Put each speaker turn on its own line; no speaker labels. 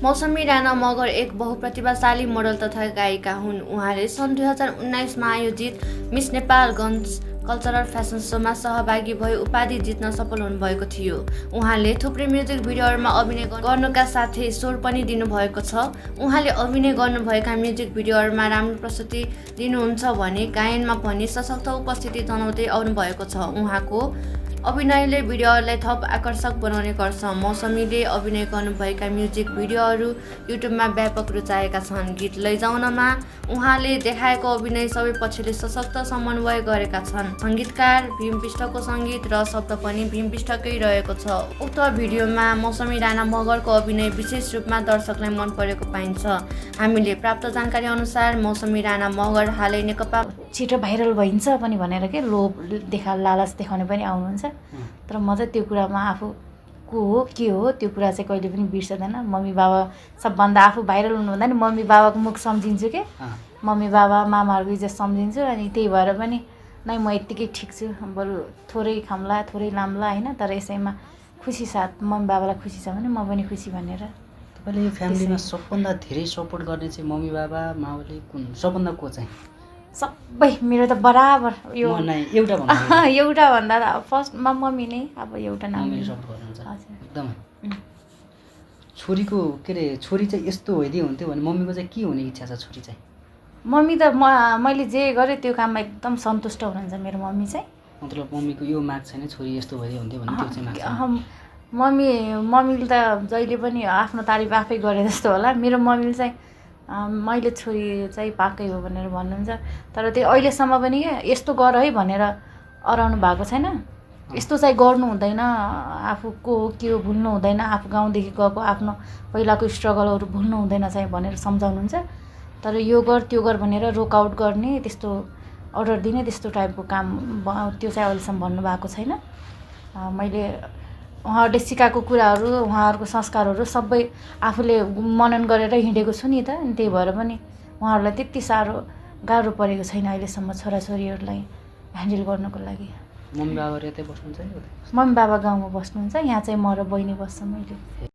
मौसमी राणा मगर एक बहुप्रतिभाशाली मोडल तथा गायिका हुन्। उहाँले सन् 2019 मा आयोजित मिस नेपालगञ्ज कल्चरल फ्यासन सोमा सहभागी भई उपाधि जित्न सफल हुनुभएको थियो। उहाँले थुप्रै म्युजिक भिडियोहरूमा अभिनय गर्नुका साथै स्वर पनि दिनुभएको छ। उहाँले अभिनय गर्नुभएका म्युजिक भिडियोहरूमा राम्रो प्रस्तुति दिनुहुन्छ भने गायनमा पनि सशक्त उपस्थिति जनाउँदै आउनुभएको छ। उहाँको अभिनयले भिडियोहरूलाई थप आकर्षक बनाउने गर्छ। मौसमीले अभिनय गर्नुभएका म्युजिक भिडियोहरू युट्युबमा व्यापक रुचाएका छन्। गीत लैजाउनमा उहाँले देखाएको अभिनय सबै पक्षले सशक्त समन्वय गरेका छन्। सङ्गीतकार भीम विष्टको सङ्गीत र शब्द पनि भीम विष्टकै रहेको छ। उक्त भिडियोमा मौसमी राणा मगरको अभिनय विशेष रूपमा दर्शकलाई मन परेको पाइन्छ। हामीले प्राप्त जानकारी अनुसार मौसमी राणा मगर हालै नेकपा
छिटो भाइरल भइन्छ पनि भनेर के लोभ लालच देखाउने पनि आउनुहुन्छ। तर म चाहिँ त्यो कुरामा आफू को हो के हो त्यो कुरा चाहिँ कहिले पनि बिर्सदैन। मम्मी बाबा सबभन्दा आफू भाइरल हुनुभन्दा नि मम्मी बाबाको मुख सम्झिन्छु के मम्मी बाबा मामाहरूको इज्जत सम्झिन्छु। अनि त्यही भएर पनि नै म यत्तिकै ठिक छु। बरु थोरै खाम्ला थोरै लाम्ला होइन, तर यसैमा खुसी साथ मम्मी बाबालाई खुसी छ भने म पनि खुसी भनेर।
तपाईँले यो फ्यामिलीमा सबभन्दा धेरै सपोर्ट गर्ने चाहिँ मम्मी बाबा माओले कुन सबभन्दा को चाहिँ?
सबै मेरो त बराबर यो
एउटा
भन्दा फर्स्टमा मम्मी नै अब एउटा नाम
सपोर्ट गर्नुहुन्छ एकदमै। छोरीको के अरे छोरी चाहिँ यस्तो भइदियो हुन्थ्यो भने मम्मीको चाहिँ के हुने इच्छा छ? छोरी चाहिँ
मम्मी त मैले जे गरेँ त्यो काममा एकदम सन्तुष्ट हुनुहुन्छ मेरो मम्मी चाहिँ।
मतलब मम्मीको यो माग छैन छोरी यस्तो भइदियो हुन्थ्यो भने त्यो चाहिँ माग?
मम्मीले त जहिले पनि आफ्नो तारिफ आफै गरे जस्तो होला। मेरो मम्मीले चाहिँ मैले छोरी चाहिँ पाकै हो भनेर भन्नुहुन्छ। तर त्यो अहिलेसम्म पनि यस्तो गर है भनेर अराउनु भएको छैन। यस्तो चाहिँ गर्नु हुँदैन, आफू को हो के हो भुल्नु हुँदैन, आफू गाउँदेखि गएको आफ्नो पहिलाको स्ट्रगलहरू भुल्नु हुँदैन चाहिँ भनेर सम्झाउनुहुन्छ। तर यो गर त्यो गर भनेर रोकआउट गर्ने त्यस्तो अर्डर दिने त्यस्तो टाइपको काम त्यो चाहिँ अहिलेसम्म भन्नुभएको छैन। मैले उहाँहरूले सिकाएको कुराहरू उहाँहरूको संस्कारहरू सबै आफूले मनन गरेर हिँडेको छु नि त। अनि त्यही भएर पनि उहाँहरूलाई त्यति साह्रो गाह्रो परेको छैन अहिलेसम्म छोराछोरीहरूलाई ह्यान्डल गर्नको लागि।
मम्मी बाबाहरू यतै बस्नुहुन्छ?
मम्मी बाबा गाउँमा बस्नुहुन्छ, यहाँ चाहिँ म र बहिनी बस्छ मैले।